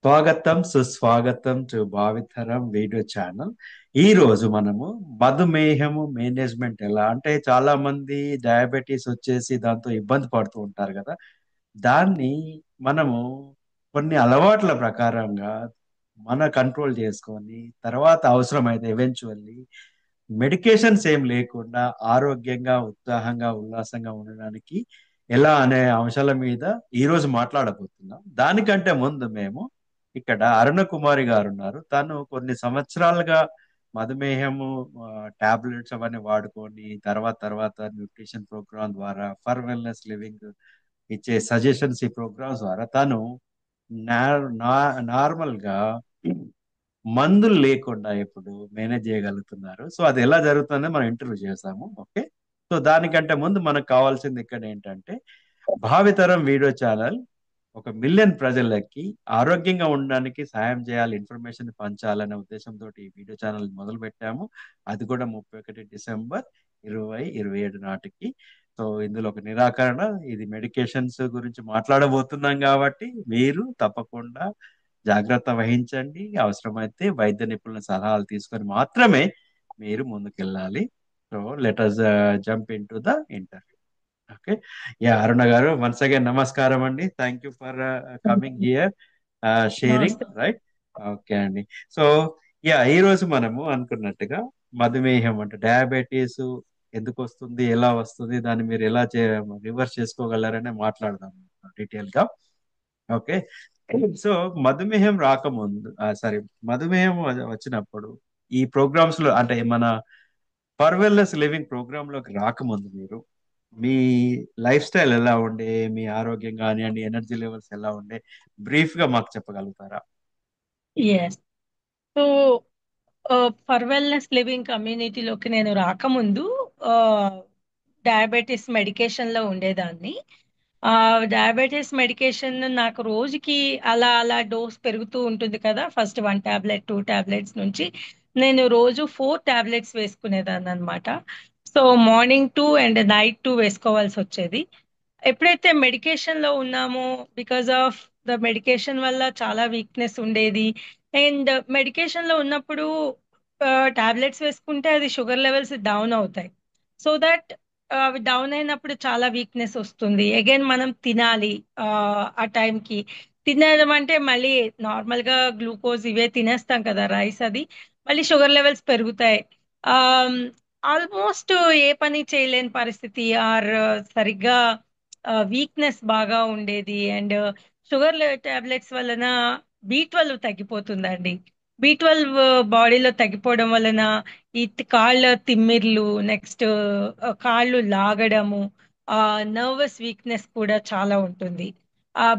స్వాగతం సుస్వాగతం to భావితరం video channel. ఈ రోజు మనము మధుమేహము మేనేజ్మెంట్ ఎలా అంటే చాలా మంది డయాబెటీస్ వచ్చేసి దాంతో ఇబ్బంది పడుతూ ఉంటారు కదా. దాన్ని మనము కొన్ని అలవాట్ల ప్రకారంగా మన కంట్రోల్ చేసుకొని తర్వాత అవసరమైతే ఎవెన్చువల్లీ మెడికేషన్స్ ఏం లేకుండా ఆరోగ్యంగా ఉత్సాహంగా ఉల్లాసంగా ఉండడానికి ఎలా అనే అంశాల మీద ఈ రోజు మాట్లాడబోతున్నాం. దానికంటే ముందు మేము ఇక్కడ అరుణ కుమారి గారు ఉన్నారు. తను కొన్ని సంవత్సరాలుగా మధుమేహము టాబ్లెట్స్ అవన్నీ వాడుకొని తర్వాత న్యూట్రిషన్ ప్రోగ్రామ్ ద్వారా ఫర్ వెల్నెస్ లివింగ్ ఇచ్చే సజెషన్స్ ఈ ప్రోగ్రామ్స్ ద్వారా తను నార్మల్ గా మందులు లేకుండా ఇప్పుడు మేనేజ్ చేయగలుగుతున్నారు. సో అది ఎలా జరుగుతుందో మనం ఇంటర్వ్యూ చేసాము. ఓకే. సో దానికంటే ముందు మనకు కావాల్సింది ఇక్కడ ఏంటంటే భావితరం వీడియో ఛానల్ 1 మిలియన్ ప్రజలకి ఆరోగ్యంగా ఉండడానికి సాయం చేయాలి, ఇన్ఫర్మేషన్ పంచాలనే ఉద్దేశంతో ఈ వీడియో ఛానల్ మొదలు పెట్టాము. అది కూడా 31 డిసెంబర్ 2027 నాటికి. సో ఇందులో ఒక నిరాకరణ, ఇది మెడికేషన్స్ గురించి మాట్లాడబోతున్నాం కాబట్టి మీరు తప్పకుండా జాగ్రత్త వహించండి. అవసరమైతే వైద్య నిపుణుల సలహాలు తీసుకొని మాత్రమే మీరు ముందుకెళ్ళాలి. So let us jump into the interview. Okay. Ya Aruna garu, once again నమస్కారం అండి. Thank you for coming here, sharing నమస్తే. రైట్. ఓకే అండి. సో యా ఈ రోజు మనము అనుకున్నట్టుగా మధుమేహం అంటే డయాబెటీస్ ఎందుకు వస్తుంది, ఎలా వస్తుంది, దాన్ని మీరు ఎలా రివర్స్ చేసుకోగలరనే మాట్లాడదాం డీటెయిల్ గా. ఓకే. సో మధుమేహం రాకముందు సారీ, మధుమేహం వచ్చినప్పుడు ఈ ప్రోగ్రామ్స్ లో అంటే మన పర్వెల్లెస్ లివింగ్ ప్రోగ్రామ్ లోకి రాకముందు మీరు మీ లైఫ్ స్టైల్ ఎలా ఉండే, మీ ఆరోగ్యం కానివ్వండి, ఎనర్జీ లెవెల్స్ ఎలా ఉండే, బ్రీఫ్ గా మాకు చెప్పగలుగుతారా? Yes. So for wellness living కమ్యూనిటీలోకి నేను రాకముందు డయాబెటీస్ మెడికేషన్ లో ఉండేదాన్ని. ఆ డయాబెటీస్ మెడికేషన్ నాకు రోజుకి అలా అలా డోస్ పెరుగుతూ ఉంటుంది కదా. ఫస్ట్ 1 టాబ్లెట్ 2 టాబ్లెట్స్ నుంచి నేను రోజు 4 టాబ్లెట్స్ వేసుకునేదాన్ని అనమాట. సో మార్నింగ్ 2 అండ్ నైట్ 2 వేసుకోవాల్సి వచ్చేది. ఎప్పుడైతే మెడికేషన్ లో ఉన్నామో, బికాస్ ఆఫ్ ద మెడికేషన్ వల్ల చాలా వీక్నెస్ ఉండేది. అండ్ మెడికేషన్ లో ఉన్నప్పుడు టాబ్లెట్స్ వేసుకుంటే అది షుగర్ లెవెల్స్ డౌన్ అవుతాయి. సో దట్ అవి డౌన్ అయినప్పుడు చాలా వీక్నెస్ వస్తుంది. అగైన్ మనం తినాలి. ఆ ఆ టైంకి తినడం అంటే మళ్ళీ నార్మల్ గా గ్లూకోజ్ ఇవే తినేస్తాం కదా, రైస్ అది. మళ్ళీ షుగర్ లెవెల్స్ పెరుగుతాయి. ఆల్మోస్ట్ ఏ పని చేయలేని పరిస్థితి ఆర్ సరిగ్గా వీక్నెస్ బాగా ఉండేది. అండ్ షుగర్ టాబ్లెట్స్ వలన B12 తగ్గిపోతుందండి. B12 బాడీలో తగ్గిపోవడం వలన కాళ్ళ తిమ్మిర్లు, నెక్స్ట్ కాళ్ళు లాగడము, నర్వస్ వీక్నెస్ కూడా చాలా ఉంటుంది.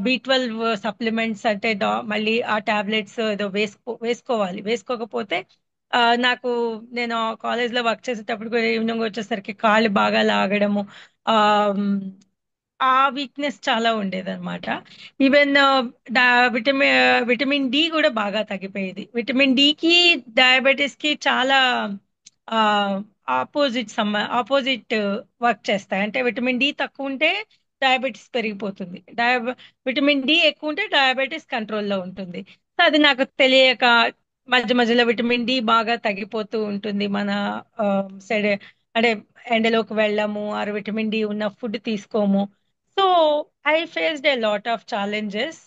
B12 సప్లిమెంట్స్ అంటే మళ్ళీ ఆ టాబ్లెట్స్ ఏదో వేసుకోవాలి. వేసుకోకపోతే నాకు నేను కాలేజ్ లో వర్క్ చేసేటప్పుడు కూడా ఈవినింగ్ వచ్చేసరికి కాళ్ళు బాగా లాగడము, ఆ ఆ వీక్నెస్ చాలా ఉండేదన్నమాట. ఈవెన్ విటమిన్ విటమిన్ డి కూడా బాగా తగ్గిపోయేది. విటమిన్ డికి డయాబెటీస్ కి చాలా ఆ ఆపోజిట్ వర్క్ చేస్తాయి. అంటే విటమిన్ డి తక్కువ ఉంటే డయాబెటీస్ పెరిగిపోతుంది. విటమిన్ డి ఎక్కువ ఉంటే డయాబెటీస్ కంట్రోల్లో ఉంటుంది. సో అది నాకు తెలియక మధ్య మధ్యలో విటమిన్ డి బాగా తగ్గిపోతూ ఉంటుంది. మన సైడ్ అంటే ఎండలోకి వెళ్ళము, ఆర్ విటమిన్ డి ఉన్న ఫుడ్ తీసుకోము. So I faced a lot of challenges.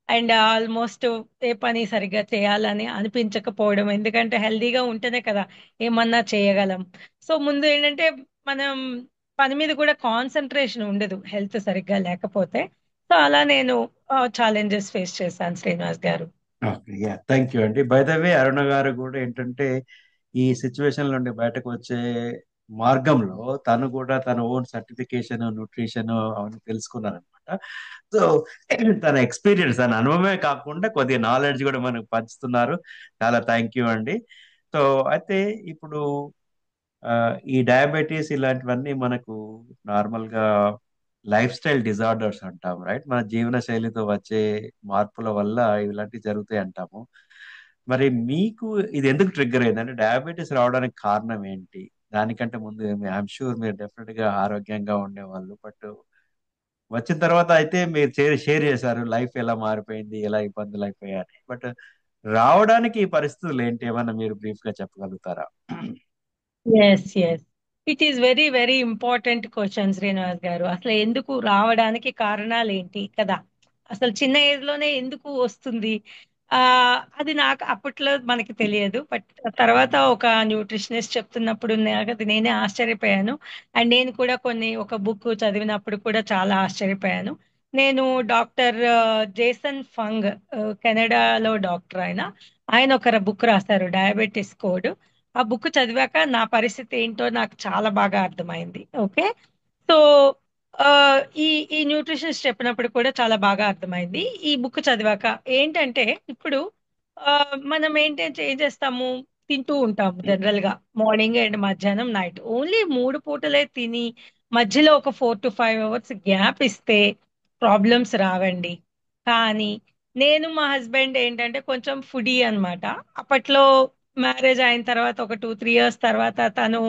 And almost ఏ పని సరిగ్గా చేయాలని అనిపించకపోవడం, ఎందుకంటే హెల్దీగా ఉంటేనే కదా ఏమన్నా చేయగలం. సో ముందు ఏంటంటే మనం పని మీద కూడా కాన్సన్ట్రేషన్ ఉండదు హెల్త్ సరిగ్గా లేకపోతే. సో అలా నేను ఛాలెంజెస్ ఫేస్ చేశాను, శ్రీనివాస్ గారు. ఓకే. యా థ్యాంక్ యూ అండి. బై ద వే అరుణ గారు కూడా ఏంటంటే ఈ సిచ్యువేషన్ నుండి బయటకు వచ్చే మార్గంలో తను కూడా తన ఓన్ సర్టిఫికేషన్ న్యూట్రిషన్ అవన్నీ తెలుసుకున్నారనమాట. సో తన ఎక్స్పీరియన్స్, తన అనుభవమే కాకుండా కొద్దిగా నాలెడ్జ్ కూడా మనకు పంచుతున్నారు. చాలా థ్యాంక్ యూ అండి. సో అయితే ఇప్పుడు ఆ, ఈ డయాబెటీస్ ఇలాంటివన్నీ మనకు నార్మల్ గా లైఫ్ స్టైల్ డిజార్డర్స్ అంటాం, రైట్? మన జీవన శైలితో వచ్చే మార్పుల వల్ల ఇలాంటివి జరుగుతాయి అంటాము. మరి మీకు ఇది ఎందుకు ట్రిగ్గర్ అయింది అంటే డయాబెటీస్ రావడానికి కారణం ఏంటి? దానికంటే ముందు ఐఎమ్ షూర్ మీరు డెఫినెట్ గా ఆరోగ్యంగా ఉండేవాళ్ళు, బట్ వచ్చిన తర్వాత అయితే మీరు షేర్ చేశారు లైఫ్ ఎలా మారిపోయింది, ఎలా ఇబ్బందులు అయిపోయాయని. బట్ రావడానికి ఈ పరిస్థితులు ఏంటి, ఏమన్నా మీరు బ్రీఫ్ గా చెప్పగలుగుతారా? Yes yes, it is very very important question Srinivas గారు. అసలు ఎందుకు రావడానికి కారణాలు ఏంటి కదా, అసలు చిన్న ఏజ్ లోనే ఎందుకు వస్తుంది? ఆ అది నాకు అప్పట్లో మనకి తెలియదు, బట్ తర్వాత ఒక న్యూట్రిషనిస్ట్ చెప్తున్నప్పుడు నాకు అది నేనే ఆశ్చర్యపోయాను. అండ్ నేను కూడా ఒక బుక్ చదివినప్పుడు కూడా చాలా ఆశ్చర్యపోయాను. నేను డాక్టర్ జేసన్ ఫంగ్, కెనడాలో డాక్టర్. ఆయన ఆయన ఒక బుక్ రాశారు, డయాబెటిస్ కోడ్. ఆ బుక్ చదివాక నా పరిస్థితి ఏంటో నాకు చాలా బాగా అర్థమైంది. ఓకే. సో ఆ, ఈ ఈ న్యూట్రిషన్స్ చెప్పినప్పుడు కూడా చాలా బాగా అర్థమైంది ఈ బుక్ చదివాక. ఏంటంటే ఇప్పుడు ఆ, మనం ఏం చేస్తాము, తింటూ ఉంటాము జనరల్ గా, మార్నింగ్ అండ్ మధ్యాహ్నం నైట్, ఓన్లీ 3 పూటలే తిని మధ్యలో ఒక 4 to 5 hours గ్యాప్ ఇస్తే ప్రాబ్లమ్స్ రావండి. కానీ నేను మా హస్బెండ్ ఏంటంటే కొంచెం ఫుడీ అన్నమాట. అప్పట్లో మ్యారేజ్ అయిన తర్వాత ఒక 2-3 years తర్వాత తను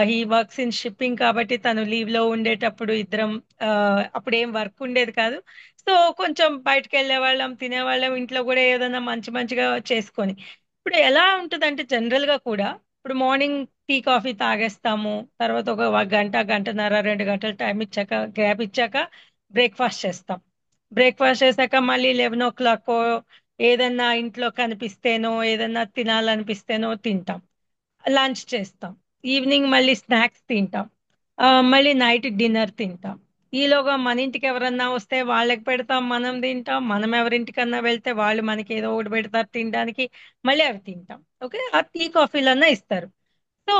హీ వర్క్స్ ఇన్ షిప్పింగ్ కాబట్టి తను లీవ్ లో ఉండేటప్పుడు ఇద్దరం ఆ, అప్పుడు ఏం వర్క్ ఉండేది కాదు. సో కొంచెం బయటకు వెళ్ళే వాళ్ళం, తినేవాళ్ళం, ఇంట్లో కూడా ఏదైనా మంచి మంచిగా చేసుకొని. ఇప్పుడు ఎలా ఉంటుందంటే జనరల్ గా కూడా ఇప్పుడు మార్నింగ్ టీ కాఫీ తాగేస్తాము, తర్వాత ఒక గంట గంటన్నర 2 గంటలు టైం ఇచ్చాక, గ్యాప్ ఇచ్చాక బ్రేక్ఫాస్ట్ చేస్తాం. బ్రేక్ఫాస్ట్ చేశాక మళ్ళీ 11 o'clock ఏదన్నా ఇంట్లో కనిపిస్తేనో ఏదన్నా తినాలనిపిస్తేనో తింటాం. లంచ్ చేస్తాం. ఈవినింగ్ మళ్ళీ స్నాక్స్ తింటాం. మళ్ళీ నైట్ డిన్నర్ తింటాం. ఈలోగా మన ఇంటికి ఎవరన్నా వస్తే వాళ్ళకి పెడతాం, మనం తింటాం. మనం ఎవరింటికన్నా వెళ్తే వాళ్ళు మనకి ఏదో ఒకటి పెడతారు తినడానికి, మళ్ళీ అవి తింటాం. ఓకే, ఆ టీ కాఫీలన్నా ఇస్తారు. సో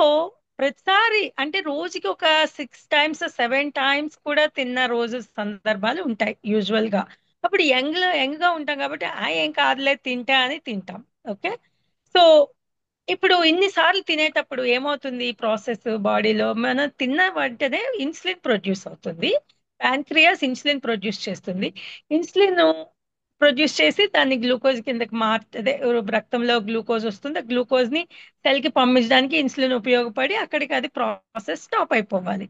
ప్రతిసారి అంటే రోజుకి ఒక 6 times 7 times కూడా తిన్న రోజు సందర్భాలు ఉంటాయి యూజువల్ గా. అప్పుడు యంగ్ గా ఉంటాం కాబట్టి ఏం కాదులే తింటా అని తింటాం. ఓకే. సో ఇప్పుడు ఇన్నిసార్లు తినేటప్పుడు ఏమవుతుంది, ప్రాసెస్ బాడీలో మనం తిన్న వెంటనే ఇన్సులిన్ ప్రొడ్యూస్ అవుతుంది. ప్యాంక్రియాస్ ఇన్సులిన్ ప్రొడ్యూస్ చేస్తుంది. ఇన్సులిన్ ప్రొడ్యూస్ చేసి దాన్ని గ్లూకోజ్ కిందకి అదే రక్తంలో గ్లూకోజ్ వస్తుంది. ఆ గ్లూకోజ్ ని సెల్ కి పంపించడానికి ఇన్సులిన్ ఉపయోగపడి అక్కడికి అది ప్రాసెస్ స్టాప్ అయిపోవాలి.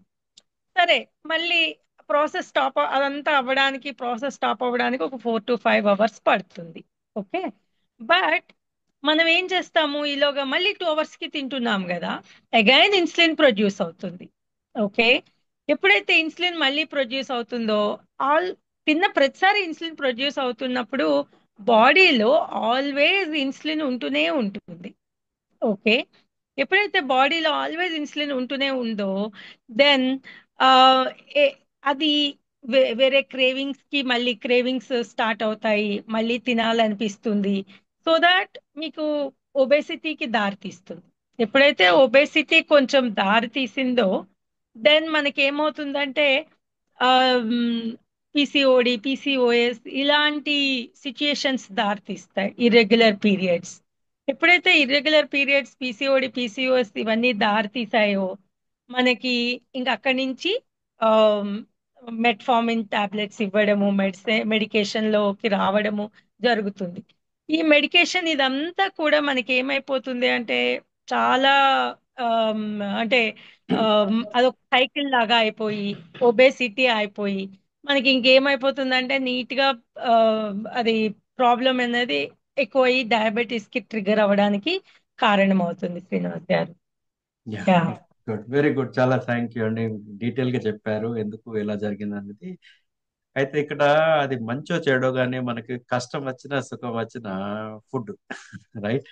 సరే, మళ్ళీ ప్రాసెస్ స్టాప్ అవ్వడానికి ఒక 4 to 5 hours పడుతుంది. ఓకే. బట్ మనం ఏం చేస్తాము, ఈలోగా మళ్ళీ 2 hours కి తింటున్నాం కదా, అగైన్ ఇన్సులిన్ ప్రొడ్యూస్ అవుతుంది. ఓకే. ఎప్పుడైతే ఇన్సులిన్ మళ్ళీ ప్రొడ్యూస్ అవుతుందో, ఆల్ తిన్న ప్రతిసారి ఇన్సులిన్ ప్రొడ్యూస్ అవుతున్నప్పుడు బాడీలో ఆల్వేస్ ఇన్సులిన్ ఉంటూనే ఉంటుంది. ఓకే. ఎప్పుడైతే బాడీలో ఆల్వేస్ ఇన్సులిన్ ఉంటూనే ఉందో, దెన్ అది వేరే క్రేవింగ్స్ కి మళ్ళీ క్రేవింగ్స్ స్టార్ట్ అవుతాయి, మళ్ళీ తినాలనిపిస్తుంది. సో దాట్ మీకు ఒబేసిటీకి దారి తీస్తుంది. ఎప్పుడైతే ఒబేసిటీ కొంచెం దారి తీసిందో, దెన్ మనకి ఏమవుతుందంటే పిసిఓఎస్ ఇలాంటి సిచ్యుయేషన్స్ దారి తీస్తాయి, ఇర్రెగ్యులర్ పీరియడ్స్. ఎప్పుడైతే ఇర్రెగ్యులర్ పీరియడ్స్, పీసీఓఎస్ ఇవన్నీ దారి తీసాయో మనకి ఇంక అక్కడి నుంచి మెట్ఫార్మిన్ టాబ్లెట్స్ ఇవ్వడము, మెడికేషన్ లోకి రావడము జరుగుతుంది. ఈ మెడికేషన్ ఇదంతా కూడా మనకి ఏమైపోతుంది అంటే చాలా ఆమ్, అంటే అదొక సైకిల్ లాగా అయిపోయి, ఒబేసిటీ అయిపోయి మనకి ఇంకేమైపోతుందంటే నీట్ గా ఆ, అది ప్రాబ్లం అనేది ఎక్కువై డయాబెటీస్ కి ట్రిగర్ అవ్వడానికి కారణం అవుతుంది శ్రీనివాస్ గారు. Yeah, yeah. Good, very good, చాలా థ్యాంక్ యూ అండి. డీటెయిల్ గా చెప్పారు ఎందుకు ఎలా జరిగింది అనేది. అయితే ఇక్కడ అది మంచో చెడో గానీ మనకి కష్టం వచ్చినా సుఖం వచ్చినా ఫుడ్, రైట్?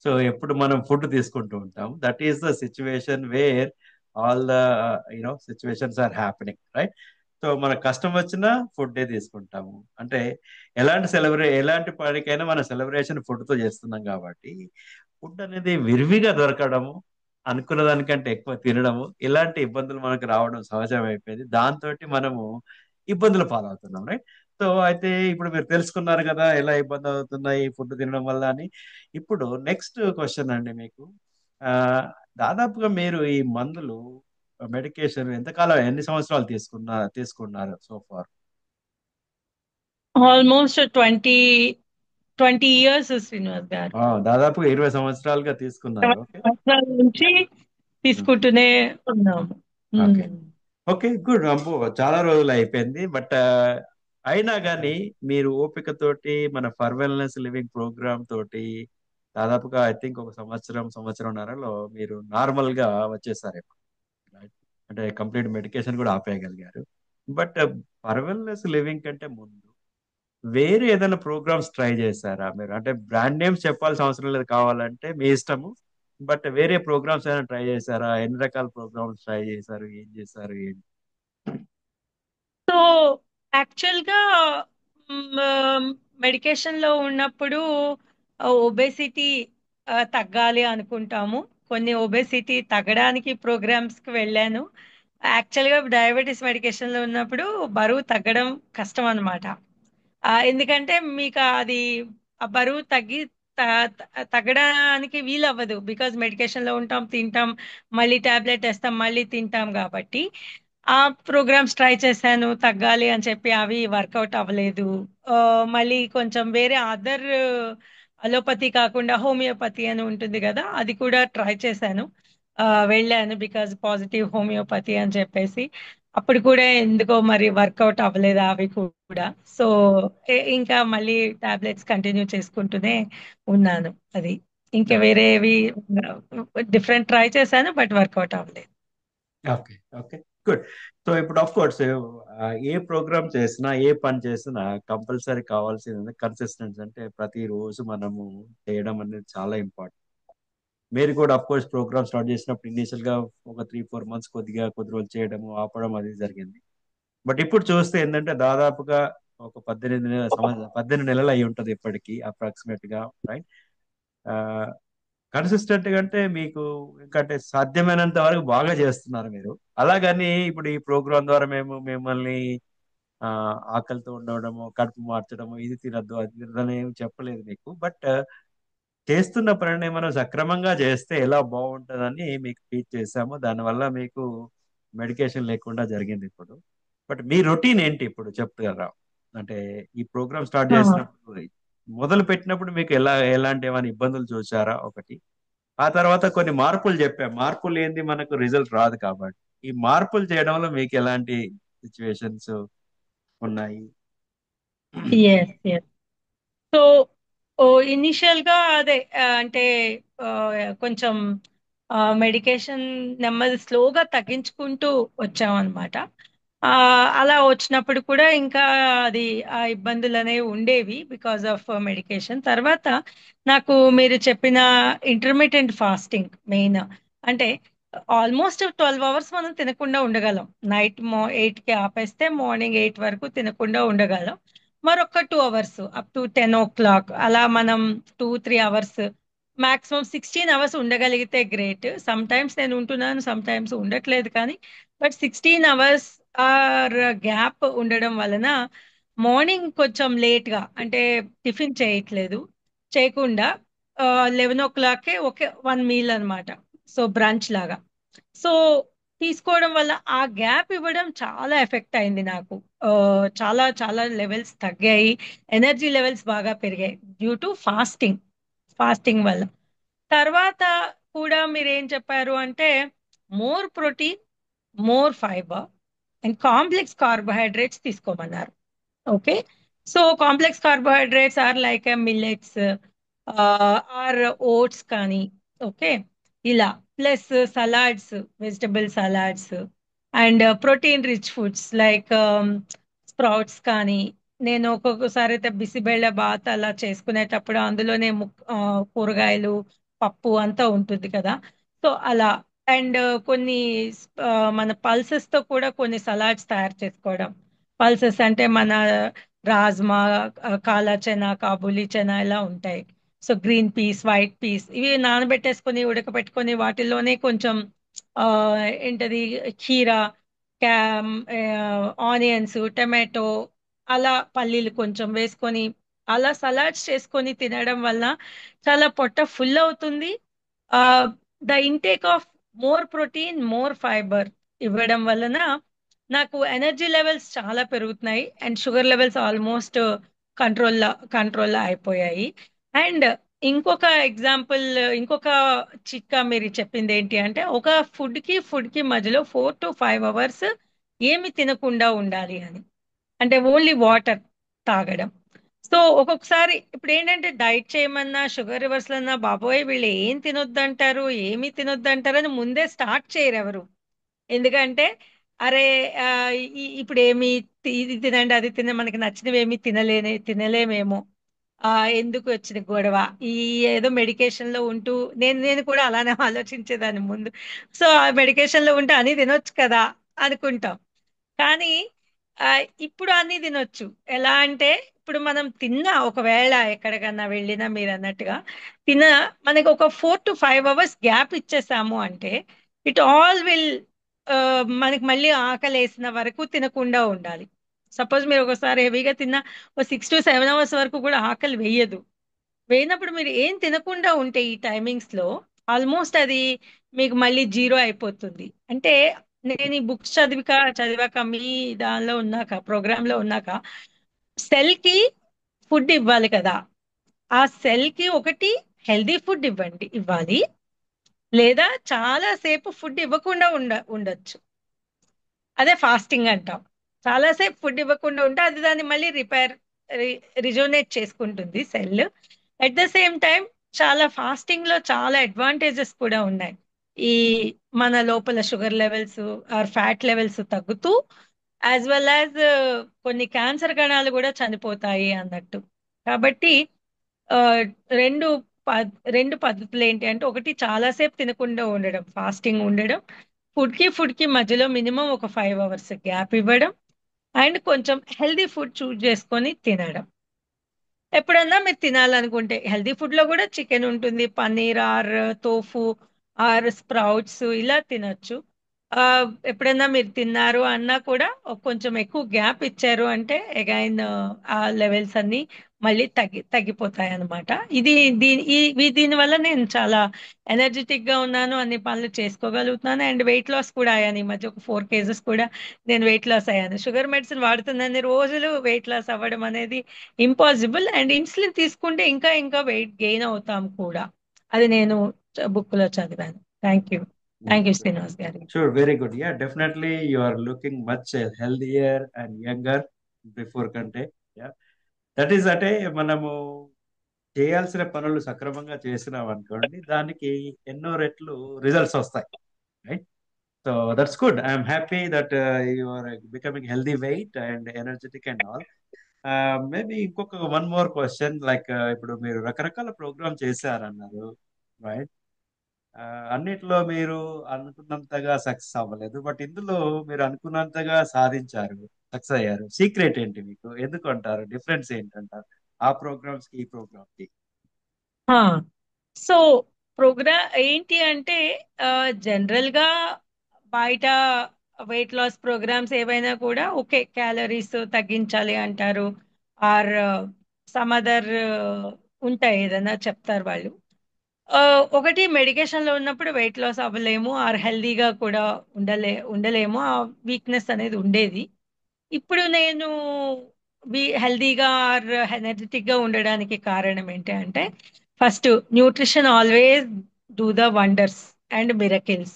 సో ఎప్పుడు మనం ఫుడ్ తీసుకుంటూ ఉంటాం, that is the situation where all the situations are happening, right? So మన కష్టం వచ్చినా ఫుడ్డే తీసుకుంటాము. అంటే ఎలాంటి పనికైనా మన సెలబ్రేషన్ ఫుడ్ తో చేస్తున్నాం కాబట్టి ఫుడ్ అనేది విరివిగా దొరకడము, అనుకున్న దానికంటే ఎక్కువ తినడము, ఇలాంటి ఇబ్బందులు మనకు రావడం సహజం అయిపోయింది. దాంతో మనము ఇబ్బందులు పాలవుతున్నాం, రైట్? సో అయితే ఇప్పుడు మీరు తెలుసుకున్నారు కదా ఎలా ఇబ్బంది అవుతున్నాయి ఫుడ్ తినడం వల్ల అని. ఇప్పుడు నెక్స్ట్ క్వశ్చన్ అండి మీకు. ఆ దాదాపుగా మీరు ఈ మందులు, మెడికేషన్ ఎంతకాలం, ఎన్ని సంవత్సరాలు తీసుకున్నారు so far? Almost 20 years Srinivas గారు. దాదాపుగా 20 సంవత్సరాలుగా తీసుకున్నారు. 20 ఓకే. సంవత్సరాల నుంచి తీసుకుంటూనే ఉన్నాము. ఓకే. ఉమ్. Okay, good. అబ్బో, చాలా రోజులు అయిపోయింది. బట్ అయినా కానీ మీరు ఓపికతోటి మన ఫర్ వెల్నెస్ లివింగ్ ప్రోగ్రామ్ తోటి దాదాపుగా ఐ థింక్ ఒక సంవత్సరంన్నరలో మీరు నార్మల్ గా వచ్చేసారేమో. Right? అంటే కంప్లీట్ మెడికేషన్ కూడా ఆపేయగలిగారు. బట్ ఫర్ వెల్నెస్ లివింగ్ కంటే ముందు వేరే ఏదైనా ప్రోగ్రామ్స్ ట్రై చేశారా మీరు? అంటే బ్రాండ్ నేమ్స్ చెప్పాల్సిన అవసరం లేదు, కావాలంటే మీ ఇష్టము. బట్ వేరే ప్రోగ్రామ్స్ ఏమైనా ట్రై చేశారా? ఎన్ని రకాల ప్రోగ్రామ్స్ ట్రై చేశారు? ఏం చేశారు? ఏంటి? సో యాక్చువల్గా మెడికేషన్లో ఉన్నప్పుడు ఒబేసిటీ తగ్గాలి అనుకుంటాము. కొన్ని ఒబేసిటీ తగ్గడానికి ప్రోగ్రామ్స్కి వెళ్ళాను. యాక్చువల్గా డయాబెటీస్ మెడికేషన్లో ఉన్నప్పుడు బరువు తగ్గడం కష్టం అన్నమాట. ఎందుకంటే మీకు అది ఆ బరువు తగ్గడానికి వీలవ్వదు. బికాజ్ మెడికేషన్ లో ఉంటాం, తింటాం, మళ్ళీ టాబ్లెట్ వేస్తాం, మళ్ళీ తింటాం కాబట్టి ఆ ప్రోగ్రామ్స్ ట్రై చేశాను తగ్గాలి అని చెప్పి, అవి వర్కౌట్ అవ్వలేదు. ఆ, మళ్ళీ కొంచెం వేరే అదర్ అలోపతి కాకుండా హోమియోపతి అని ఉంటుంది కదా, అది కూడా ట్రై చేశాను. వెళ్ళాను బికాజ్ పాజిటివ్ హోమియోపతి అని చెప్పేసి. అప్పుడు కూడా ఎందుకో మరి వర్కౌట్ అవ్వలేదు అవి కూడా. సో ఇంకా మళ్ళీ టాబ్లెట్స్ కంటిన్యూ చేసుకుంటూనే ఉన్నాను. అది ఇంకా వేరేవి డిఫరెంట్ ట్రై చేశాను బట్ వర్కౌట్ అవ్వలేదు. Okay, okay, good. సో ఇప్పుడు ఆఫ్ కోర్స్ ఏ ప్రోగ్రామ్ చేసినా, ఏ పని చేసినా కంపల్సరీ కావాల్సింది కన్సిస్టెన్సీ. అంటే ప్రతిరోజు మనము చేయడం అనేది చాలా ఇంపార్టెంట్. మీరు కూడా ఆఫ్ కోర్స్ ప్రోగ్రామ్ స్టార్ట్ చేసినప్పుడు ఇనీషియల్ గా ఒక 3-4 మంత్స్ కొద్ది రోజులు చేయడము ఆపడం అది జరిగింది. బట్ ఇప్పుడు చూస్తే ఏంటంటే దాదాపుగా ఒక 18 నెలలు అయి ఉంటది ఇప్పటికి అప్రాక్సిమేట్ గా, రైట్? కన్సిస్టెంట్ గా అంటే మీకు ఇంకంటే సాధ్యమైనంత వరకు బాగా చేస్తున్నారు మీరు. అలాగని ఇప్పుడు ఈ ప్రోగ్రాం ద్వారా మేము మిమ్మల్ని ఆ ఆకలితో ఉండడము, కడుపు మార్చడము, ఇది తినద్దు అది తినద్దు అని ఏమి చెప్పలేదు మీకు. బట్ చేస్తున్న పనిని మనం సక్రమంగా చేస్తే ఎలా బాగుంటుందని మీకు టీచ్ చేశాము. దానివల్ల మీకు మెడికేషన్ లేకుండా జరిగింది ఇప్పుడు. బట్ మీ రొటీన్ ఏంటి ఇప్పుడు చెప్తారా? అంటే ఈ ప్రోగ్రామ్ స్టార్ట్ చేసినప్పుడు, మొదలు పెట్టినప్పుడు మీకు ఎలాంటి ఏమైనా ఇబ్బందులు చూసారా ఒకటి? ఆ తర్వాత కొన్ని మార్పులు చెప్పాం. మార్పులు ఏంది, మనకు రిజల్ట్ రాదు కాబట్టి ఈ మార్పులు చేయడంలో మీకు ఎలాంటి సిచ్యువేషన్స్ ఉన్నాయి? Yes yes. సో ఇనిషియల్ గా అదే అంటే ఆ, కొంచెం మెడికేషన్ నెమ్మది స్లోగా తగ్గించుకుంటూ వచ్చామన్నమాట. ఆ, అలా వచ్చినప్పుడు కూడా ఇంకా అది ఆ ఇబ్బందులు అనేవి ఉండేవి బికాస్ ఆఫ్ మెడికేషన్. తర్వాత నాకు మీరు చెప్పిన ఇంటర్మీడియట్ ఫాస్టింగ్ మెయిన్. అంటే ఆల్మోస్ట్ 12 అవర్స్ మనం తినకుండా ఉండగలం. నైట్ 8కి ఆపేస్తే మార్నింగ్ 8 వరకు తినకుండా ఉండగలం. మరొక 2 అవర్స్ అప్ టు 10 o'clock అలా మనం 2-3 అవర్స్, మాక్సిమం 16 అవర్స్ ఉండగలిగితే గ్రేట్. సమ్ టైమ్స్ నేను ఉంటున్నాను, సమ్ టైమ్స్ ఉండట్లేదు, కానీ బట్ 16 అవర్స్ ఆర్ గ్యాప్ ఉండడం వలన మార్నింగ్ కొంచెం లేట్ గా అంటే టిఫిన్ చేయట్లేదు, చేయకుండా 11 o'clock ఓకే 1 మీల్ అన్నమాట. సో బ్రంచ్ లాగా. సో తీసుకోవడం వల్ల ఆ గ్యాప్ ఇవ్వడం చాలా ఎఫెక్ట్ అయింది నాకు. ఆ, చాలా చాలా లెవెల్స్ తగ్గాయి, ఎనర్జీ లెవెల్స్ బాగా పెరిగాయి డ్యూ టు ఫాస్టింగ్. ఫాస్టింగ్ వల్ల. తర్వాత కూడా మీరు ఏం చెప్పారు అంటే more protein, more fibre and complex carbohydrates తీసుకోమన్నారు. Okay. So complex carbohydrates are like millets or oats కానీ. ఓకే. ఇలా plus salads, vegetable salads and protein rich foods like sprouts కానీ. నేను ఒక్కొక్కసారి అయితే బిసిబెళ్ళ బాత్ అలా చేసుకునేటప్పుడు అందులోనే కూరగాయలు, పప్పు అంతా ఉంటుంది కదా. సో అలా. అండ్ కొన్ని ఆ, మన పల్సెస్ తో కూడా కొన్ని సలాడ్స్ తయారు చేసుకోవడం. పల్సెస్ అంటే మన రాజ్మా, కాలా చెనా, కాబూలి చెనా ఇలా ఉంటాయి. So green peas, white peas ఇవి నానబెట్టేసుకొని ఉడకబెట్టుకొని వాటిల్లోనే కొంచెం ఆ ఏంటది కీరా, క్యామ్, ఆనియన్స్, టమాటో, అలా పల్లీలు కొంచెం వేసుకొని అలా సలాడ్స్ చేసుకొని తినడం వల్ల చాలా పొట్ట ఫుల్ అవుతుంది. The intake of more protein, more fibre ఇవ్వడం వలన నాకు ఎనర్జీ లెవెల్స్ చాలా పెరుగుతున్నాయి అండ్ షుగర్ లెవెల్స్ ఆల్మోస్ట్ కంట్రోల్లో అయిపోయాయి. అండ్ ఇంకొక ఎగ్జాంపుల్, ఇంకొక చిట్కా మీరు చెప్పింది ఏంటి అంటే ఒక ఫుడ్ కి మధ్యలో 4 to 5 అవర్స్ ఏమి తినకుండా ఉండాలి అని. అంటే ఓన్లీ వాటర్ తాగడం. సో ఒక్కొక్కసారి ఇప్పుడు ఏంటంటే డైట్ చేయమన్నా షుగర్ రివర్సల్ అన్నా బాబోయ్ వీళ్ళు ఏం తినొద్దంటారు ఏమి తినొద్దంటారు అని ముందే స్టార్ట్ చేయరు ఎవరు. ఎందుకంటే అరే ఆ, ఇప్పుడు ఏమి ఇది తినండి అది తినండి మనకి నచ్చినవి ఏమి తినలేమేమో. ఆ ఎందుకు వచ్చిన గొడవ ఈ ఏదో మెడికేషన్ లో ఉంటూ నేను నేను కూడా అలానే ఆలోచించేదాన్ని ముందు. సో ఆ మెడికేషన్ లో ఉంటే అని తినొచ్చు కదా అనుకుంటాం. కానీ ఆ, ఇప్పుడు అన్ని తినొచ్చు. ఎలా అంటే ఇప్పుడు మనం తిన్నా ఒకవేళ ఎక్కడికన్నా వెళ్ళినా మీరు అన్నట్టుగా తిన మనకి ఒక 4 to 5 hours గ్యాప్ ఇచ్చేసాము అంటే ఇట్ ఆల్ విల్ మనకి మళ్ళీ ఆకలి వేసిన వరకు తినకుండా ఉండాలి. సపోజ్ మీరు ఒకసారి హెవీగా తిన్నా ఒక 6 to 7 hours వరకు కూడా ఆకలి వేయదు. వేయినప్పుడు మీరు ఏం తినకుండా ఉంటే ఈ టైమింగ్స్ లో ఆల్మోస్ట్ అది మీకు మళ్ళీ జీరో అయిపోతుంది. అంటే నేను ఈ బుక్స్ చదివాక మీ దానిలో ఉన్నాక ప్రోగ్రామ్ లో ఉన్నాక సెల్ కి ఫుడ్ ఇవ్వాలి కదా. ఆ సెల్ కి ఒకటి హెల్దీ ఫుడ్ ఇవ్వాలి, లేదా చాలా సేపు ఫుడ్ ఇవ్వకుండా ఉండొచ్చు. అదే ఫాస్టింగ్ అంటాం. చాలాసేపు ఫుడ్ ఇవ్వకుండా ఉంటే అది దాన్ని మళ్ళీ రిజోనేట్ చేసుకుంటుంది cell. At the same time చాలా ఫాస్టింగ్ లో చాలా అడ్వాంటేజెస్ కూడా ఉన్నాయి. ఈ మన లోపల sugar levels are fat levels తగ్గుతూ యాజ్ వెల్ యాజ్ కొన్ని క్యాన్సర్ కణాలు కూడా చనిపోతాయి అన్నట్టు. కాబట్టి ఆ, రెండు రెండు పద్ధతులు ఏంటి అంటే ఒకటి చాలాసేపు తినకుండా ఉండడం ఫాస్టింగ్ ఉండడం, ఫుడ్ కి మధ్యలో మినిమం ఒక 5 hours గ్యాప్ ఇవ్వడం, అండ్ కొంచెం హెల్దీ ఫుడ్ చూస్ చేసుకొని తినడం. ఎప్పుడన్నా మీరు తినాలనుకుంటే హెల్దీ ఫుడ్ లో కూడా చికెన్ ఉంటుంది, paneer or tofu or sprouts ఇలా తినొచ్చు. ఆ, ఎప్పుడన్నా మీరు తిన్నారు అన్నా కూడా కొంచెం ఎక్కువ గ్యాప్ ఇచ్చారు అంటే అగైన్ ఆ లెవెల్స్ అన్ని మళ్ళీ తగ్గిపోతాయి అన్నమాట. ఇది దీని వల్ల నేను చాలా ఎనర్జెటిక్ గా ఉన్నాను, అన్ని పనులు చేసుకోగలుగుతున్నాను, అండ్ వెయిట్ లాస్ కూడా అయ్యాను. ఈ మధ్య ఒక 4 kgs కూడా నేను వెయిట్ లాస్ అయ్యాను. షుగర్ మెడిసిన్ వాడుతున్నన్ని రోజులు వెయిట్ లాస్ అవ్వడం అనేది ఇంపాసిబుల్, అండ్ ఇన్సులిన్ తీసుకుంటే ఇంకా ఇంకా వెయిట్ గెయిన్ అవుతాం కూడా. అది నేను బుక్ లో చదివాను. థ్యాంక్ యూ శ్రీనివాస్ గారు. Sure, very good. Yeah, definitely you are looking much healthier and younger before కంటే. Yeah, దట్ ఈస్ అంటే మనము చేయాల్సిన పనులు సక్రమంగా చేసినాం అనుకోండి దానికి ఎన్నో రెట్లు రిజల్ట్స్ వస్తాయి. Right. So that's good. I'm happy that you are becoming healthy weight and energetic and all. Maybe ఇంకొక వన్ మోర్ క్వశ్చన్ లైక్ ఇప్పుడు మీరు రకరకాల ప్రోగ్రామ్ చేశారన్నారు. రైట్. అన్నిట్లో మీరు అనుకున్నంతగా సక్సెస్ అవ్వలేదు, బట్ ఇందులో మీరు అనుకున్నంతగా సాధించారు, సక్సెస్ అయ్యారు. సీక్రెట్ ఏంటి, మీకు ఎందుకు అంటారు, డిఫరెన్స్ ఏంటంటారు ఆ ప్రోగ్రామ్స్ కి ఈ ప్రోగ్రామ్ కి? సో ఏంటి అంటే జనరల్ గా బయట వెయిట్ లాస్ ప్రోగ్రామ్స్ ఏవైనా కూడా ఓకే క్యాలరీస్ తగ్గించాలి అంటారు, ఆర్ సమ్ అదర్ ఉంటాయి ఏదైనా చెప్తారు వాళ్ళు. ఆ, ఒకటి మెడికేషన్ లో ఉన్నప్పుడు వెయిట్ లాస్ అవ్వలేము ఆర్ హెల్దీగా కూడా ఉండలేము, ఆ వీక్నెస్ అనేది ఉండేది. ఇప్పుడు నేను హెల్దీగా ఆర్ ఎనర్జెటిక్ గా ఉండడానికి కారణం ఏంటి అంటే first nutrition always do the wonders and miracles.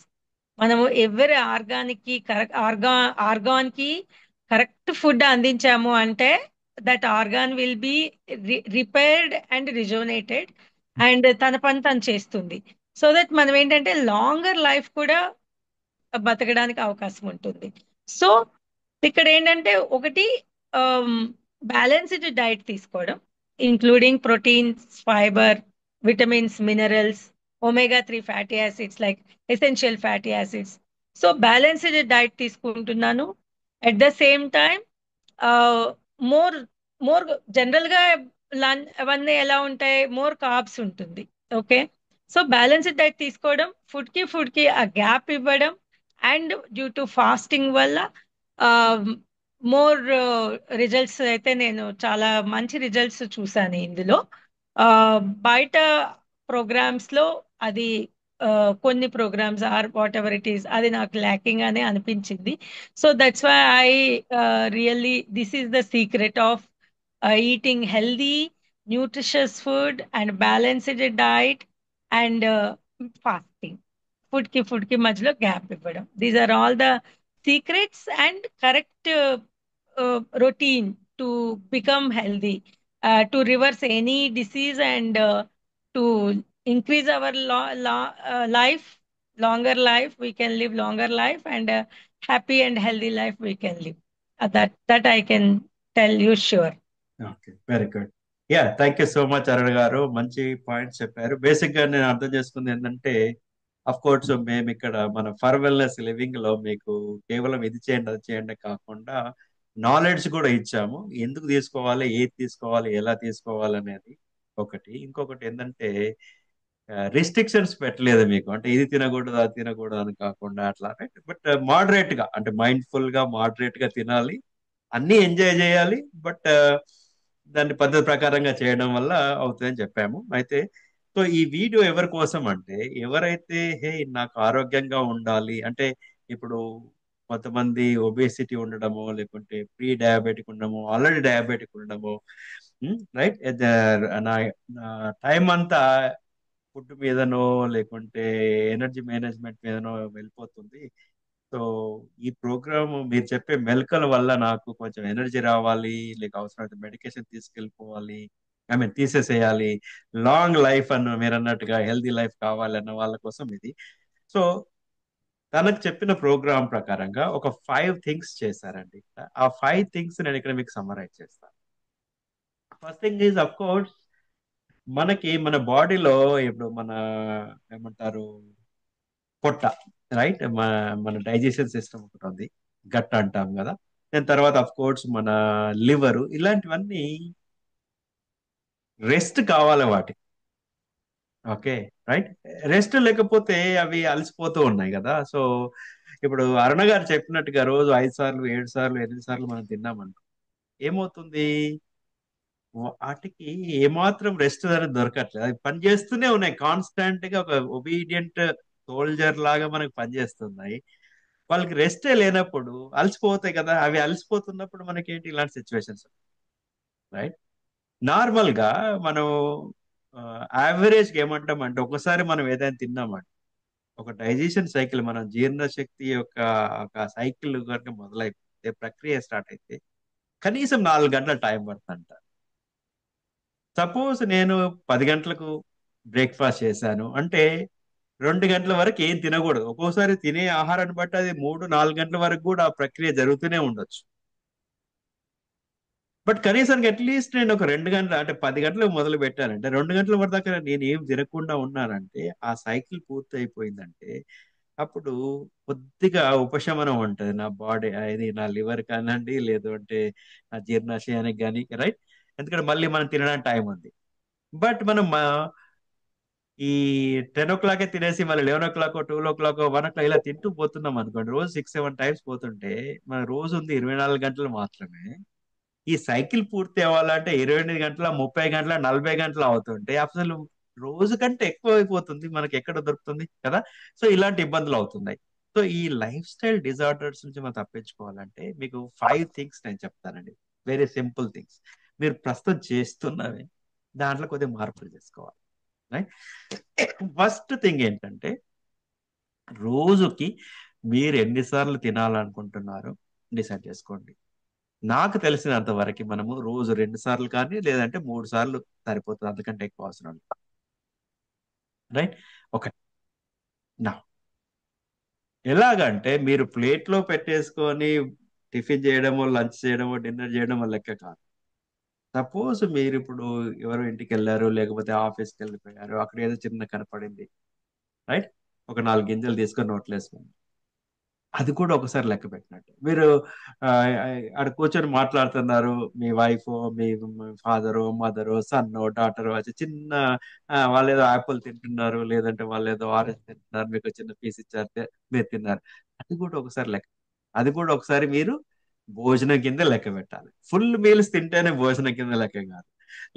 మనము ఎవరి ఆర్గానిక్ కి కరెక్ట్ ఆర్గాన్ కి కరెక్ట్ ఫుడ్ అందించాము అంటే that organ will be repaired and rejuvenated, and తన పని తను చేస్తుంది. సో దట్ మనం ఏంటంటే లాంగర్ లైఫ్ కూడా బతకడానికి అవకాశం ఉంటుంది. సో ఇక్కడ ఏంటంటే ఒకటి బ్యాలెన్స్డ్ డైట్ తీసుకోవడం, including proteins, fibre, vitamins, minerals, omega 3 fatty acids like essential fatty acids. So balanced diet తీసుకుంటున్నాను. At the same time more more general గా అవన్నీ ఎలా ఉంటాయి, మోర్ కార్బ్స్ ఉంటుంది. ఓకే. సో బ్యాలెన్స్డ్ డైట్ తీసుకోవడం, ఫుడ్ కి ఆ గ్యాప్ ఇవ్వడం, అండ్ డ్యూ టు ఫాస్టింగ్ వల్ల మోర్ రిజల్ట్స్ అయితే నేను చాలా మంచి రిజల్ట్స్ చూసాను ఇందులో. ఆ, బయట ప్రోగ్రామ్స్ లో అది ఆ, కొన్ని programs or whatever it is అది నాకు ల్యాకింగ్ అనే అనిపించింది. So that's why I really this is the secret of eating healthy nutritious food and balanced diet and fasting. Food కి మధ్యలో గ్యాప్ ఇవ్వడం, these are all the secrets and correct routine to become healthy, to reverse any disease, and to increase our life, longer life. We can live longer life, and happy and healthy life we can live. That I can tell you sure. Okay, very good. Yeah, thank you so much Arun గారు, మంచి points చెప్పారు. Basic గా నేను అర్థం చేసుకుంది ఏంటంటే, of course మేము ఇక్కడ మన ఫర్ వెల్నెస్ లివింగ్ లో మీకు కేవలం ఇది చేయండి అది చేయండి కాకుండా నాలెడ్జ్ కూడా ఇచ్చాము. ఎందుకు తీసుకోవాలి, ఏది తీసుకోవాలి, ఎలా తీసుకోవాలి అనేది ఒకటి. ఇంకొకటి ఏంటంటే రిస్ట్రిక్షన్స్ పెట్టలేదు మీకు, అంటే ఇది తినకూడదు అది తినకూడదు అని కాకుండా అట్లా. బట్ మోడరేట్ గా, అంటే మైండ్ఫుల్ గా మోడరేట్ గా తినాలి, అన్ని ఎంజాయ్ చేయాలి. బట్ దాన్ని పద్ధతి ప్రకారంగా చేయడం వల్ల అవుతుందని చెప్పాము. అయితే సో ఈ వీడియో ఎవరి కోసం అంటే, ఎవరైతే హే నాకు ఆరోగ్యంగా ఉండాలి అంటే, ఇప్పుడు కొంతమంది ఒబేసిటీ ఉండడము, లేకుంటే ప్రీ డయాబెటిక్ ఉండడము, ఆల్రెడీ డయాబెటిక్ ఉండడము, రైట్, నా టైం అంతా ఫుడ్ మీదనో లేకుంటే ఎనర్జీ మేనేజ్మెంట్ మీదనో వెళ్ళిపోతుంది. సో ఈ ప్రోగ్రామ్ మీరు చెప్పే మెలకల వల్ల నాకు కొంచెం ఎనర్జీ రావాలి, లేక అవసరమైతే మెడికేషన్ తీసుకెళ్ళిపోవాలి, ఐ మీన్ తీసేసేయాలి, లాంగ్ లైఫ్ అన్న మీరు అన్నట్టుగా హెల్దీ లైఫ్ కావాలి అన్న వాళ్ళ కోసం ఇది. సో తనకు చెప్పిన ప్రోగ్రామ్ ప్రకారంగా ఒక 5 థింగ్స్ చేశారండి. ఆ 5 థింగ్స్ నేను ఇక్కడ మీకు సమరైజ్ చేస్తాను. First thing is of course, మనకి మన బాడీలో ఇప్పుడు మన ఏమంటారు, పొట్ట, రైట్, మన డైజెషన్ సిస్టమ్ ఒకటి ఉంది, గట్ అంటాం కదా. దాని తర్వాత అఫ్ కోర్స్ మన లివర్, ఇలాంటివన్నీ రెస్ట్ కావాలి వాటికి. Okay, right. రెస్ట్ లేకపోతే అవి అలసిపోతూ ఉన్నాయి కదా. సో ఇప్పుడు అరుణ గారు చెప్పినట్టుగా రోజు 5 సార్లు 7 సార్లు 8 సార్లు మనం తిన్నామనుకో, ఏమవుతుంది, వాటికి ఏమాత్రం రెస్ట్ అనేది దొరకట్లేదు. అవి పని చేస్తూనే ఉన్నాయి, కాన్స్టాంట్ గా ఒక ఒబీడియంట్ సోల్జర్ లాగా మనకు పనిచేస్తున్నాయి. వాళ్ళకి రెస్టే లేనప్పుడు అలసిపోతాయి కదా. అవి అలసిపోతున్నప్పుడు మనకి ఏంటి, ఇలాంటి సిచ్యువేషన్స్, రైట్. నార్మల్ గా మనం యావరేజ్ గా ఏమంటాం అంటే, ఒకసారి మనం ఏదైనా తిన్నామంటే ఒక డైజెషన్ సైకిల్, మన జీర్ణశక్తి యొక్క ఒక సైకిల్ కనుక మొదలైపోతే, ప్రక్రియ స్టార్ట్ అయితే కనీసం 4 గంటల టైం పడుతుందంట. సపోజ్ నేను 10 గంటలకు బ్రేక్ఫాస్ట్ చేశాను అంటే 2 గంటల వరకు ఏం తినకూడదు. ఒక్కోసారి తినే ఆహారాన్ని బట్టి అది 3 4 గంటల వరకు కూడా ఆ ప్రక్రియ జరుగుతూనే ఉండొచ్చు. బట్ కనీసానికి అట్లీస్ట్ నేను ఒక 2 గంటలు, అంటే 10 గంటలకు మొదలు పెట్టానంటే 2 గంటల వరకు దాకా నేను ఏం తినకుండా ఉన్నానంటే, ఆ సైకిల్ పూర్తి అయిపోయిందంటే అప్పుడు కొద్దిగా ఉపశమనం ఉంటుంది నా బాడీ, ఇది నా లివర్ కానివ్వండి, లేదు అంటే నా జీర్ణాశయానికి కానీ, రైట్. ఎందుకంటే మళ్ళీ మనం తినడానికి టైం ఉంది. బట్ మనం ఈ 10 ఓ క్లాకే తినేసి మళ్ళీ 11 ఓ క్లాక్ 12 ఓ క్లాక్ 1 ఓ క్లాక్ ఇలా తింటూ పోతున్నాం అనుకోండి, రోజు 6 7 టైమ్స్ పోతుంటే మన రోజు ఉంది 24 గంటలు మాత్రమే. ఈ సైకిల్ పూర్తి అవ్వాలంటే 28 గంటల 30 గంటల 40 గంటలు అవుతుంటే అసలు రోజు కంటే ఎక్కువ అయిపోతుంది, మనకి ఎక్కడ దొరుకుతుంది కదా. సో ఇలాంటి ఇబ్బందులు అవుతున్నాయి. సో ఈ లైఫ్ స్టైల్ డిజార్డర్స్ నుంచి మనం తప్పించుకోవాలంటే మీకు 5 థింగ్స్ నేను చెప్తానండి, వెరీ సింపుల్ థింగ్స్. మీరు ప్రస్తుతం చేస్తున్నవి దాంట్లో కొద్దిగా మార్పులు చేసుకోవాలి, రైట్. ఫస్ట్ థింగ్ ఏంటంటే, రోజుకి మీరు ఎన్నిసార్లు తినాలనుకుంటున్నారు డిసైడ్ చేసుకోండి. నాకు తెలిసినంత వరకు మనము రోజు 2 సార్లు కానీ లేదంటే 3 సార్లు సరిపోతుంది, అంతకంటే ఎక్కువ అవసరం లేదు, రైట్. ఓకే, నా ఎలాగంటే మీరు ప్లేట్లో పెట్టేసుకొని టిఫిన్ చేయడమో లంచ్ చేయడమో డిన్నర్ చేయడమో లెక్క కాదు. సపోజ్ మీరు ఇప్పుడు ఎవరో ఇంటికి వెళ్ళారు, లేకపోతే ఆఫీస్కి వెళ్ళిపోయారు, అక్కడ ఏదో చిన్న కనపడింది, రైట్, ఒక 4 గింజలు తీసుకొని నోట్లో వేసుకోండి. అది కూడా ఒకసారి లెక్క పెట్టినట్టు. మీరు ఆ, ఆడ కూర్చొని మాట్లాడుతున్నారు, మీ వైఫ్, మీ ఫాదరు మదరు సన్ డాటర్ వచ్చి చిన్న వాళ్ళు ఏదో యాపిల్ తింటున్నారు, లేదంటే వాళ్ళు ఏదో ఆరెంజ్ తింటున్నారు, మీకు చిన్న పీస్ ఇచ్చారు, మీరు తిన్నారు. అది కూడా ఒకసారి లెక్క, అది కూడా ఒకసారి మీరు భోజనం కింద లెక్క పెట్టాలి. ఫుల్ మీల్స్ తింటేనే భోజనం కింద లెక్క కాదు.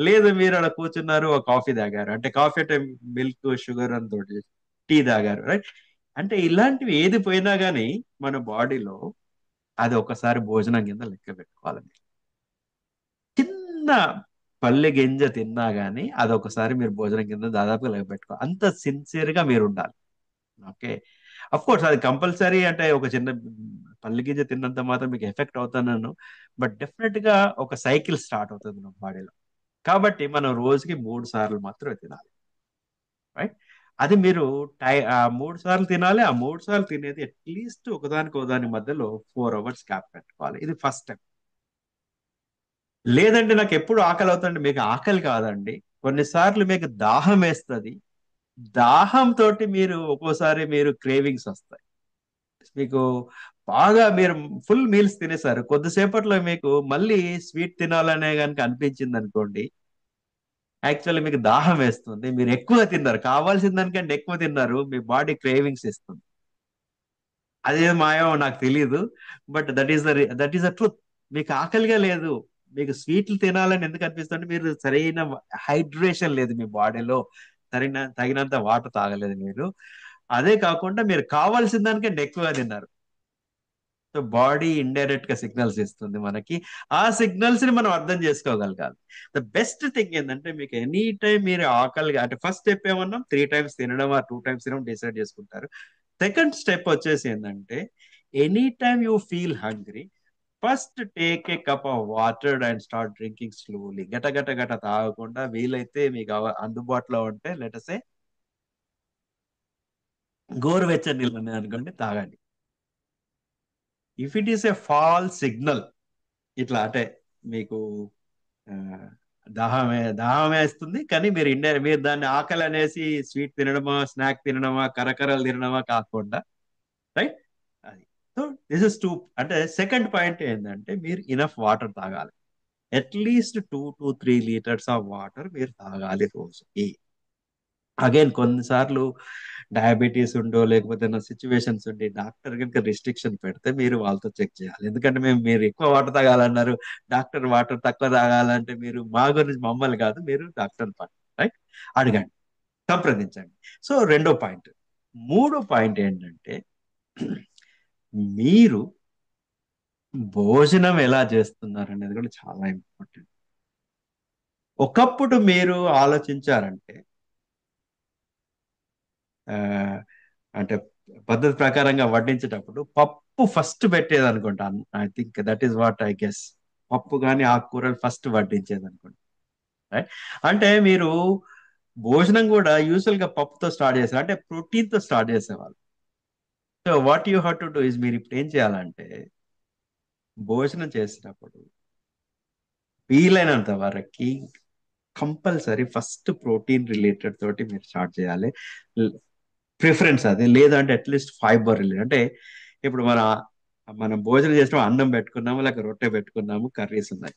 లేదు మీరు అక్కడ కూర్చున్నారు, ఒక కాఫీ తాగారు అంటే, కాఫీ అంటే మిల్క్ షుగర్ అని తోటి టీ తాగారు, రైట్. అంటే ఇలాంటివి ఏది పోయినా గానీ మన బాడీలో అది ఒకసారి భోజనం కింద లెక్క పెట్టుకోవాలండి. చిన్న పల్లె గింజ తిన్నా గానీ అదొకసారి మీరు భోజనం కింద దాదాపుగా లెక్క పెట్టుకోవాలి. అంత సిన్సియర్ గా మీరు ఉండాలి. ఓకే, అఫ్ కోర్స్ అది కంపల్సరీ అంటే ఒక చిన్న పల్లి గింజ తిన్నంత మాత్రం మీకు ఎఫెక్ట్ అవుతానను, బట్ డెఫినెట్ గా ఒక సైకిల్ స్టార్ట్ అవుతుంది మన బాడీలో. కాబట్టి మనం రోజుకి 3 సార్లు మాత్రమే తినాలి, రైట్? అది మీరు 3 సార్లు తినాలి. ఆ 3 సార్లు తినేది అట్లీస్ట్ ఒకదానికి ఒకదాని మధ్యలో 4 అవర్స్ గ్యాప్ పెట్టుకోవాలి. ఇది ఫస్ట్ స్టెప్. లేదంటే నాకు ఎప్పుడు ఆకలి అవుతుంది, మీకు ఆకలి కాదండి, కొన్నిసార్లు మీకు దాహం వేస్తుంది. దాహం తోటి మీరు ఒక్కోసారి మీరు క్రేవింగ్స్ వస్తాయి మీకు. బాగా మీరు ఫుల్ మీల్స్ తినేసారు, కొద్దిసేపట్లో మీకు మళ్ళీ స్వీట్ తినాలనే కనుక అనిపించింది అనుకోండి, యాక్చువల్లీ మీకు దాహం వేస్తుంది, మీరు ఎక్కువ తిన్నారు, కావాల్సిన దానికంటే ఎక్కువ తిన్నారు, మీ బాడీ క్రేవింగ్స్ ఇస్తుంది. అదే మాయమో నాకు తెలియదు, but that is the truth. మీకు ఆకలిగా లేదు, మీకు స్వీట్లు తినాలని ఎందుకు అనిపిస్తుంది, మీరు సరైన హైడ్రేషన్ లేదు మీ బాడీలో, తగినంత వాటర్ తాగలేదు మీరు. అదే కాకుండా మీరు కావాల్సిన దానికంటే ఎక్కువగా తిన్నారు. సో బాడీ ఇండైరెక్ట్ గా సిగ్నల్స్ ఇస్తుంది మనకి. ఆ సిగ్నల్స్ ని మనం అర్థం చేసుకోగలగాలి. ద బెస్ట్ థింగ్ ఏంటంటే, మీకు ఎనీ టైం మీరు ఆకలిగా, అంటే ఫస్ట్ స్టెప్ ఏమన్నా 3 టైమ్స్ తినడం ఆ 2 టైమ్స్ తినడం డిసైడ్ చేసుకుంటారు. సెకండ్ స్టెప్ వచ్చేసి ఏంటంటే, any time you feel hungry, first take a cup of water and start drinking slowly. గట గట గట తాగకుండా, వీలైతే మీకు అందుబాటులో ఉంటే లెటసే గోరువెచ్చని నీళ్ళు ఉన్నాయి అనుకోండి, తాగండి. If it is a fall signal, ఇట్లా అంటే మీకు ఆ, దాహం వేస్తుంది, కానీ మీరు దాన్ని ఆకలి అనేసి స్వీట్ తినడమా, స్నాక్ తినడమా, కరకరలు తినడమా కాకుండా, రైట్? అది. So this is two. అంటే సెకండ్ పాయింట్ ఏంటంటే, మీరు ఇనఫ్ వాటర్ తాగాలి. At least 2 to 3 litres of water మీరు తాగాలి రోజుకి. అగైన్ కొన్నిసార్లు డయాబెటీస్ ఉండో లేకపోతే నా సిచ్యువేషన్స్ ఉండి డాక్టర్ కనుక రిస్ట్రిక్షన్ పెడితే మీరు వాళ్ళతో చెక్ చేయాలి. ఎందుకంటే మీరు ఎక్కువ వాటర్ తాగాలన్నారు, డాక్టర్ వాటర్ తక్కువ తాగాలంటే మీరు మా గురించి, మమ్మల్ని కాదు, మీరు డాక్టర్ రైట్, అడగండి, సంప్రదించండి. సో రెండో పాయింట్. మూడో పాయింట్ ఏంటంటే, మీరు భోజనం ఎలా చేస్తున్నారు అనేది కూడా చాలా ఇంపార్టెంట్. ఒకప్పుడు మీరు ఆలోచించారంటే, ఆ, అంటే పద్ధతి ప్రకారంగా వడ్డించేటప్పుడు పప్పు ఫస్ట్ పెట్టేది అనుకుంటా. I think that is what I guess. పప్పు కానీ ఆకుకూరలు ఫస్ట్ వడ్డించేది అనుకుంటా, రైట్? అంటే మీరు భోజనం కూడా యూజువల్ గా పప్పుతో స్టార్ట్ చేస్తారు, అంటే ప్రోటీన్ తో స్టార్ట్ చేసేవాళ్ళు. So what you have to do is, మీరు ఇప్పుడు ఏం చేయాలంటే, భోజనం చేసేటప్పుడు వీలైనంత వరకు కంపల్సరీ ఫస్ట్ ప్రోటీన్ రిలేటెడ్ తోటి మీరు స్టార్ట్ చేయాలి. ప్రిఫరెన్స్ అది. లేదంటే అట్లీస్ట్ ఫైబర్ రిలేటెడ్. అంటే ఇప్పుడు మనం భోజనం చేసినాం, అన్నం పెట్టుకున్నాము, లేక రొట్టె పెట్టుకున్నాము, కర్రీస్ ఉన్నాయి.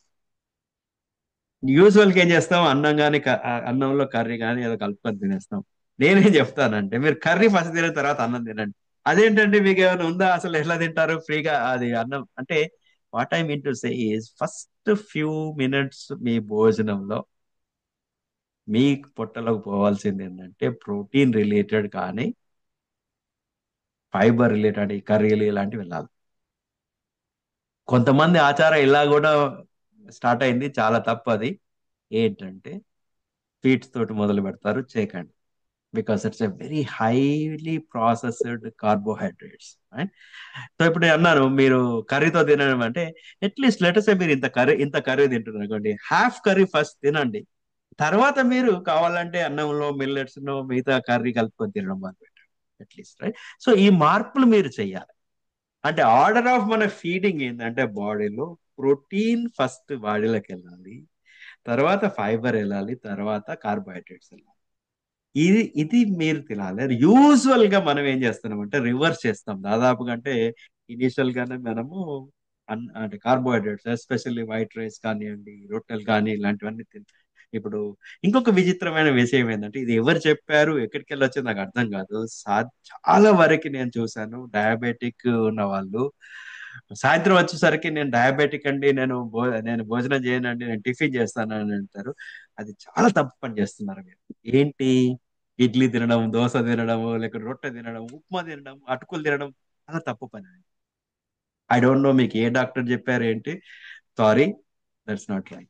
యూజువల్గా ఏం చేస్తాం, అన్నం కానీ అన్నంలో కర్రీ కానీ ఏదో కలుపుకొని తినేస్తాం. నేనేం చెప్తానంటే, మీరు కర్రీ ఫస్ట్ తిన్న తర్వాత అన్నం తినండి. అదేంటంటే, మీకు ఏమైనా ఉందా అసలు, ఎట్లా తింటారు ఫ్రీగా అది అన్నం అంటే? What I mean to say is, first few minutes మీ భోజనంలో మీ పొట్టలోకి పోవాల్సింది ఏంటంటే, ప్రోటీన్ రిలేటెడ్ కానీ ఫైబర్ రిలేటెడ్ ఈ కర్రీలు ఇలాంటివి వెళ్ళాలి. కొంతమంది ఆచారం ఇలా కూడా స్టార్ట్ అయింది, చాలా తప్పు అది. ఏంటంటే, స్వీట్స్ తోటి మొదలు పెడతారు, చేయకండి. Because it's a very highly processed carbohydrates. So ఇప్పుడు నేను అన్నాను, మీరు కర్రీతో తినడం అంటే, అట్లీస్ట్ లెటర్సే మీరు ఇంత కర్రీ తింటున్నారు అనుకోండి, హాఫ్ కర్రీ ఫస్ట్ తినండి. తర్వాత మీరు కావాలంటే అన్నంలో మిల్లెట్స్ నో మిగతా కర్రీ కలుపుకొని తినడం మొదలు పెట్టండి, అట్లీస్ట్, రైట్? సో ఈ మార్పులు మీరు చెయ్యాలి. అంటే ఆర్డర్ ఆఫ్ మన ఫీడింగ్ ఏంటంటే, బాడీలో ప్రోటీన్ ఫస్ట్ బాడీలోకి వెళ్ళాలి, తర్వాత ఫైబర్ వెళ్ళాలి, తర్వాత కార్బోహైడ్రేట్స్ వెళ్ళాలి. ఇది మీరు తినాలి. యూజువల్ గా మనం ఏం చేస్తున్నాం అంటే, రివర్స్ చేస్తాం దాదాపుగా. అంటే ఇనిషియల్ గానే మనము అంటే కార్బోహైడ్రేట్స్, ఎస్పెషల్లీ వైట్ రైస్ కానివ్వండి, రొట్టెలు కానీ, ఇలాంటివన్నీ తింటాం. ఇప్పుడు ఇంకొక విచిత్రమైన విషయం ఏంటంటే, ఇది ఎవరు చెప్పారు, ఎక్కడికి వెళ్ళొచ్చో నాకు అర్థం కాదు. చాలా వరకు నేను చూశాను, డయాబెటిక్ ఉన్న వాళ్ళు సాయంత్రం వచ్చేసరికి, నేను డయాబెటిక్ అండి, నేను భోజనం చేయనండి, నేను టిఫిన్ చేస్తానని అంటారు. అది చాలా తప్పు పని చేస్తున్నారు మీరు. ఏంటి, ఇడ్లీ తినడం, దోశ తినడం, లేక రొట్టె తినడం, ఉప్మా తినడం, అటుకులు తినడం, చాలా తప్పు పని. ఐ డోంట్ నో మీకు ఏ డాక్టర్ చెప్పారు ఏంటి. Sorry, that's not right.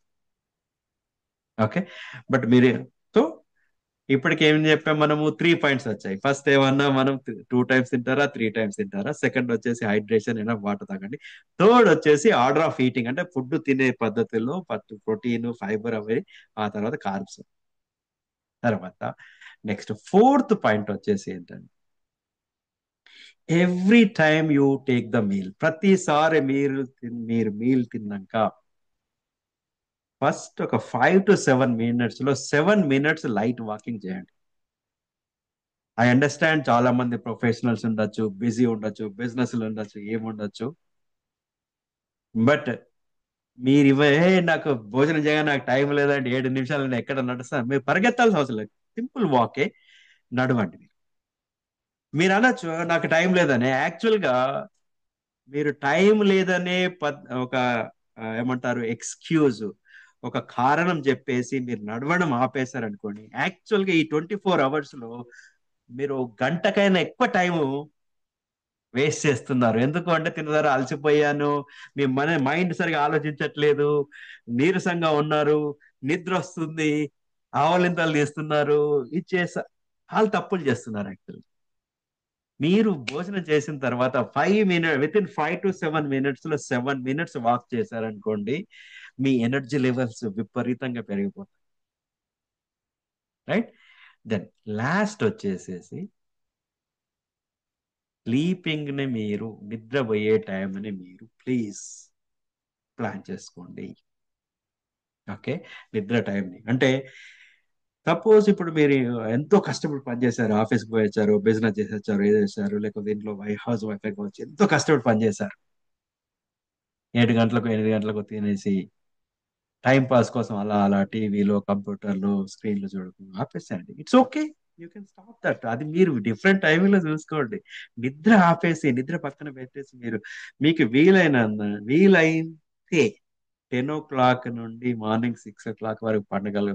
Okay. But మీరు, సో ఇప్పటికి ఏం చెప్పాం మనము? 3 పాయింట్స్ వచ్చాయి. ఫస్ట్ ఏమన్నా మనం 2 టైమ్స్ తింటారా, 3 టైమ్స్ తింటారా. సెకండ్ వచ్చేసి హైడ్రేషన్, అయినా వాటర్ తాగండి. థర్డ్ వచ్చేసి ఆర్డర్ ఆఫ్ ఈటింగ్, అంటే ఫుడ్ తినే పద్ధతిలో ప్రోటీన్, ఫైబర్ అవి, ఆ తర్వాత కార్బ్స్. తర్వాత నెక్స్ట్ ఫోర్త్ పాయింట్ వచ్చేసి ఏంటంటే, every time you take the meal, ప్రతిసారి మీరు మీల్ తిన్నాక ఫస్ట్ ఒక 5 to 7 minutes లో 7 minutes లైట్ వాకింగ్ చేయండి. ఐ అండర్స్టాండ్, చాలా మంది ప్రొఫెషనల్స్ ఉండొచ్చు, బిజీ ఉండొచ్చు, బిజినెస్లు ఉండొచ్చు, ఏముండొచ్చు. బట్ మీరు నాకు భోజనం చేయగా నాకు టైం లేదంటే 7 నిమిషాలు నేను ఎక్కడ నడుస్తాను, మీరు పరిగెత్తాల్సిన అవసరం లేదు. సింపుల్ వాకే, నడవండి. మీరు అనొచ్చు నాకు టైం లేదని. యాక్చువల్ గా మీరు టైం లేదనే ఒక ఏమంటారు, ఎక్స్క్యూజ్, ఒక కారణం చెప్పేసి మీరు నడవడం ఆపేశారనుకోండి, యాక్చువల్ గా ఈ 24 hours లో మీరు గంటకైనా ఎక్కువ టైము వేస్ట్ చేస్తున్నారు. ఎందుకు అంటే తిన్నదారా అలసిపోయాను, మీ మైండ్ సరిగా ఆలోచించట్లేదు, నీరసంగా ఉన్నారు, నిద్ర వస్తుంది, ఆవలింతలు తీస్తున్నారు, ఇది చేస్తా, వాళ్ళు తప్పులు చేస్తున్నారు యాక్చువల్లీ. మీరు భోజనం చేసిన తర్వాత 5 minutes, within 5 to 7 minutes లో 7 minutes వాక్ చేశారనుకోండి, మీ ఎనర్జీ లెవెల్స్ విపరీతంగా పెరిగిపోతాయి. రైట్. దెన్ లాస్ట్ వచ్చేసేసి స్లీపింగ్ ని, మీరు నిద్రపోయే టైంని మీరు ప్లీజ్ ప్లాన్ చేసుకోండి. ఓకే. నిద్ర టైంని అంటే, సపోజ్ ఇప్పుడు మీరు ఎంతో కష్టపడి పనిచేశారు, ఆఫీస్కి పోయి వచ్చారు, బిజినెస్ చేసి వచ్చారు, ఏదో చేశారు, లేకపోతే ఇంట్లో హౌస్ వైఫ్ వచ్చి ఎంతో కష్టపడి పనిచేశారు, 7 గంటలకు 8 గంటలకు తినేసి టైం పాస్ కోసం అలా అలా టీవీలో, కంప్యూటర్లో, స్క్రీన్లు చూడడం ఆపేసేయండి. It's okay, you can stop that. అది మీరు డిఫరెంట్ టైంలో చూసుకోండి. నిద్ర ఆపేసి, నిద్ర పక్కన పెట్టేసి, మీరు మీకు వీలైతే 10 o'clock నుండి మార్నింగ్ 6 o'clock వరకు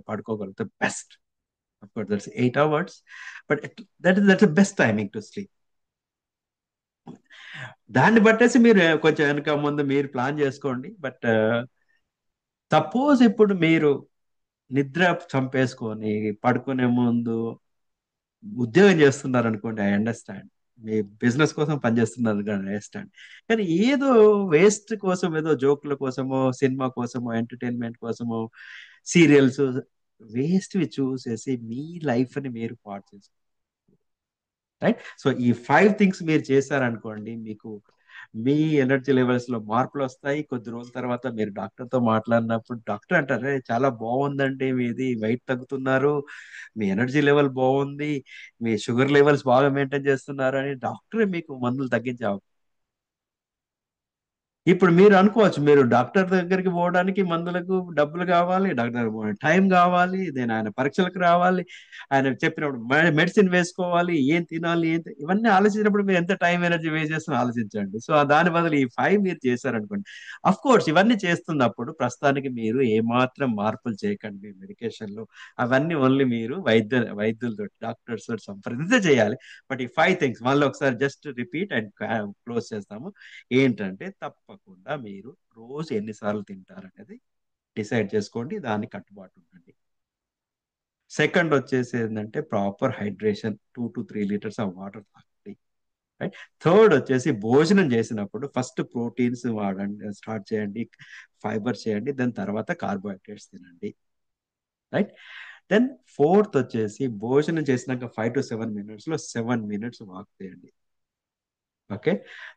పడుకోగలిగితే best. Of course that's 8 hours, but that's best timing to sleep. దాన్ని బట్టేసి మీరు కొంచెం వెనక ముందు మీరు ప్లాన్ చేసుకోండి. బట్ సపోజ్ ఇప్పుడు మీరు నిద్ర చంపేసుకొని పడుకునే ముందు ఉద్యోగం చేస్తున్నారు అనుకోండి, ఐ అండర్స్టాండ్. మీ బిజినెస్ కోసం పనిచేస్తున్నారు కానీ అండర్స్టాండ్. కానీ ఏదో వేస్ట్ కోసం, ఏదో జోకుల కోసమో, సినిమా కోసమో, ఎంటర్టైన్మెంట్ కోసమో, సీరియల్స్ వేస్ట్వి చూసేసి మీ లైఫ్ ని మీరు పాడు చేసుకోండి. రైట్. సో ఈ 5 things మీరు చేశారనుకోండి, మీకు మీ ఎనర్జీ లెవెల్స్ లో మార్పులు వస్తాయి. కొద్ది రోజుల తర్వాత మీరు డాక్టర్ తో మాట్లాడినప్పుడు డాక్టర్ అంటారు, "అరే, చాలా బాగుందండి మీది, వెయిట్ తగ్గుతున్నారు, మీ ఎనర్జీ లెవెల్ బాగుంది, మీ షుగర్ లెవెల్స్ బాగా మెయింటైన్ చేస్తున్నారు" అని డాక్టరే మీకు మందులు తగ్గించే. ఇప్పుడు మీరు అనుకోవచ్చు, మీరు డాక్టర్ దగ్గరికి పోవడానికి మందులకు డబ్బులు కావాలి, డాక్టర్ టైం కావాలి, నేను ఆయన పరీక్షలకు రావాలి, ఆయన చెప్పినప్పుడు మెడిసిన్ వేసుకోవాలి, ఏం తినాలి, ఇవన్నీ ఆలోచించినప్పుడు మీరు ఎంత టైం ఎనర్జీ వేస్ట్ చేస్తున్నా ఆలోచించండి. సో దాని బదులు ఈ 5 మీరు చేశారనుకోండి. అఫ్ కోర్స్ ఇవన్నీ చేస్తున్నప్పుడు ప్రస్తుతానికి మీరు ఏమాత్రం మార్పులు చేయకండి మీ మెడికేషన్ లో. అవన్నీ ఓన్లీ మీరు వైద్యులతో, డాక్టర్స్ తోటి సంప్రదించే చేయాలి. బట్ ఈ 5 things మళ్ళీ ఒకసారి జస్ట్ రిపీట్ అండ్ క్లోజ్ చేస్తాము. ఏంటంటే, తప్పకుండా మీరు రోజు ఎన్నిసార్లు తింటారనేది డిసైడ్ చేసుకోండి, దాన్ని కట్టుబాటు ఉండండి. సెకండ్ వచ్చేసి ఏంటంటే, proper hydration, 2 to 3 liters of water తాగండి. రైట్. థర్డ్ వచ్చేసి భోజనం చేసినప్పుడు ఫస్ట్ ప్రోటీన్స్ వాడండి, స్టార్ట్ చేయండి, ఫైబర్ చేయండి, దాని తర్వాత కార్బోహైడ్రేట్స్ తినండి. రైట్. దెన్ ఫోర్త్ వచ్చేసి భోజనం చేసినాక 5 to 7 minutes లో 7 minutes వాక్ చేయండి. ఓకే.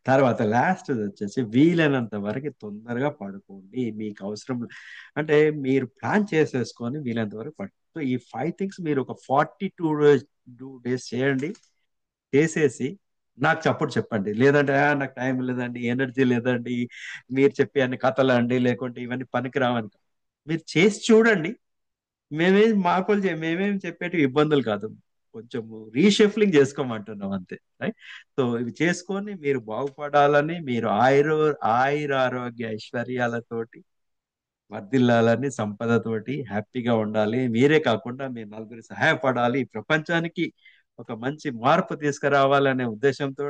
తర్వాత లాస్ట్ వచ్చేసి వీలైనంత వరకు తొందరగా పడుకోండి. మీకు అవసరం అంటే మీరు ప్లాన్ చేసేసుకొని వీలైనంత వరకు సో ఈ 5 things మీరు ఒక 42 days చేయండి. చేసేసి నాకు చప్పుడు చెప్పండి. లేదంటే నాకు టైం లేదండి, ఎనర్జీ లేదండి, మీరు చెప్పే అన్ని కథలు అండి, లేకుంటే ఇవన్నీ పనికిరావని మీరు చేసి చూడండి. మేమేం చెప్పేటివి ఇబ్బందులు కాదు, కొంచెం రీషఫ్లింగ్ చేసుకోమంటున్నాం అంతే. రైట్. సో ఇవి చేసుకొని మీరు బాగుపడాలని, మీరు ఆయురారోగ్య ఐశ్వర్యాలతోటి వర్ధిల్లాలని, సంపదతోటి హ్యాపీగా ఉండాలి. మీరే కాకుండా మీరు నలుగురు సహాయపడాలి, ఈ ప్రపంచానికి ఒక మంచి మార్పు తీసుకురావాలనే ఉద్దేశంతో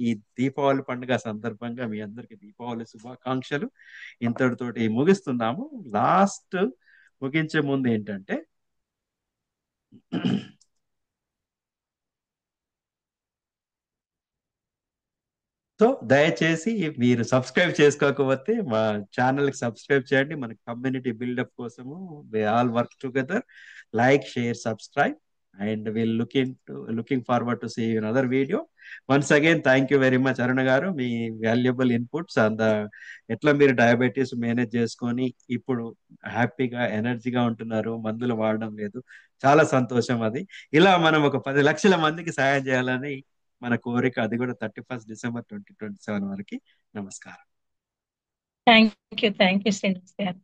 ఈ దీపావళి పండుగ సందర్భంగా మీ అందరికి దీపావళి శుభాకాంక్షలు. ఇంతటితోటి ముగిస్తున్నాము. లాస్ట్ ముగించే ముందు ఏంటంటే, దయచేసి మీరు సబ్స్క్రైబ్ చేసుకోకపోతే మా ఛానల్ కి సబ్స్క్రైబ్ చేయండి. మన కమ్యూనిటీ బిల్డప్ కోసము we all work together. Like, share, subscribe, and will looking forward to see in other video. Once again thank you very much Aruna garu, మీ వాల్యుబుల్ ఇన్పుట్స్ అండ్ ఎట్లా మీరు డయాబెటీస్ మేనేజ్ చేసుకొని ఇప్పుడు హ్యాపీగా ఎనర్జీగా ఉంటున్నారు, మందులు వాడడం లేదు. చాలా సంతోషం అది. ఇలా మనం ఒక 10 లక్షల మందికి సహాయం చేయాలని మన కోరిక. అది కూడా 31 డిసెంబర్ 2027 వరకు. నమస్కారం. థ్యాంక్ యూ శ్రీనివాస్ గారు.